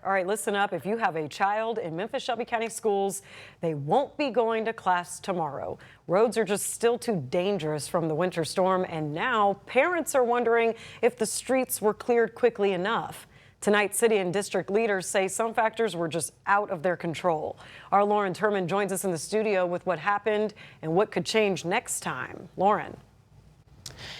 All right, listen up. If you have a child in Memphis Shelby County schools, they won't be going to class tomorrow. Roads are just still too dangerous from the winter storm, and now parents are wondering if the streets were cleared quickly enough. Tonight, city and district leaders say some factors were just out of their control. Our Lauren Turman joins us in the studio with what happened and what could change next time. Lauren.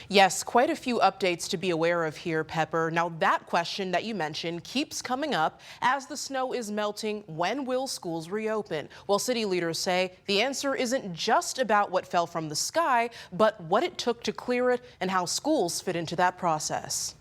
Yes, quite a few updates to be aware of here, Pepper. Now, that question that you mentioned keeps coming up as the snow is melting. When will schools reopen? Well, city leaders say the answer isn't just about what fell from the sky, but what it took to clear it and how schools fit into that process.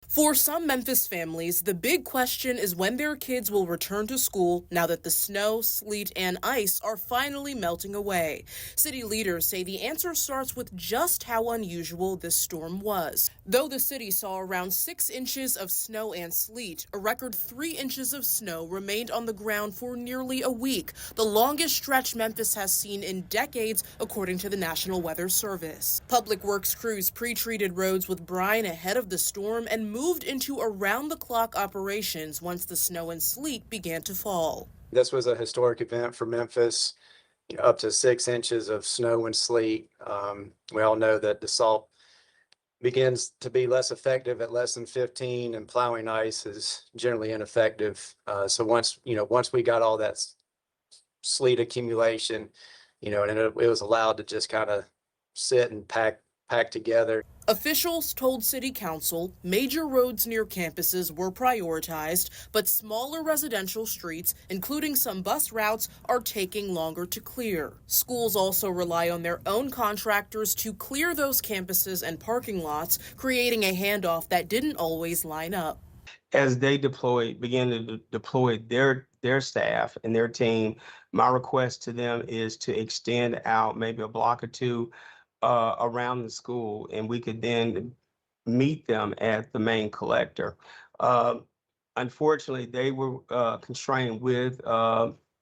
For some Memphis families, the big question is when their kids will return to school now that the snow, sleet, and ice are finally melting away. City leaders say the answer starts with just how unusual this storm was. Though the city saw around 6 inches of snow and sleet, a record 3 inches of snow remained on the ground for nearly a week, the longest stretch Memphis has seen in decades, according to the National Weather Service. Public Works crews pre-treated roads with brine ahead of the storm and moved into around-the-clock operations once the snow and sleet began to fall. This was a historic event for Memphis, up to 6 inches of snow and sleet. We all know that the salt begins to be less effective at less than 15, and plowing ice is generally ineffective. So once we got all that sleet accumulation, and it was allowed to just kind of sit and pack together. Officials told City Council major roads near campuses were prioritized, but smaller residential streets, including some bus routes, are taking longer to clear. Schools also rely on their own contractors to clear those campuses and parking lots, creating a handoff that didn't always line up. As they began to deploy their staff and their team, my request to them is to extend out maybe a block or two around the school, and we could then meet them at the main collector. Unfortunately, they were constrained with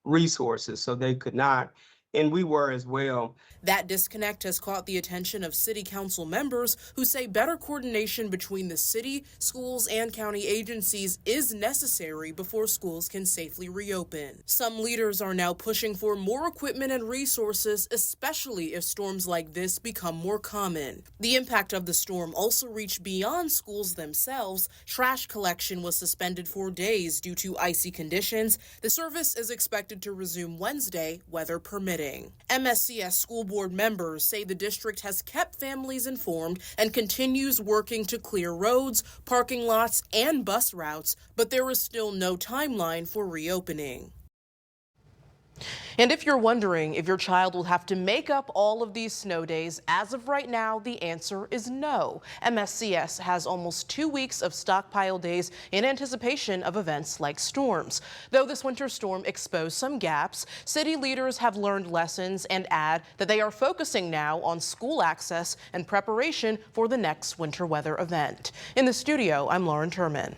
resources, so they could not, and we were as well. That disconnect has caught the attention of city council members who say better coordination between the city, schools, and county agencies is necessary before schools can safely reopen. Some leaders are now pushing for more equipment and resources, especially if storms like this become more common. The impact of the storm also reached beyond schools themselves. Trash collection was suspended for days due to icy conditions. The service is expected to resume Wednesday, weather permitting. MSCS school board members say the district has kept families informed and continues working to clear roads, parking lots, and bus routes, but there is still no timeline for reopening. And if you're wondering if your child will have to make up all of these snow days, as of right now, the answer is no. MSCS has almost 2 weeks of stockpile days in anticipation of events like storms. Though this winter storm exposed some gaps, city leaders have learned lessons and add that they are focusing now on school access and preparation for the next winter weather event. In the studio, I'm Lauren Turman.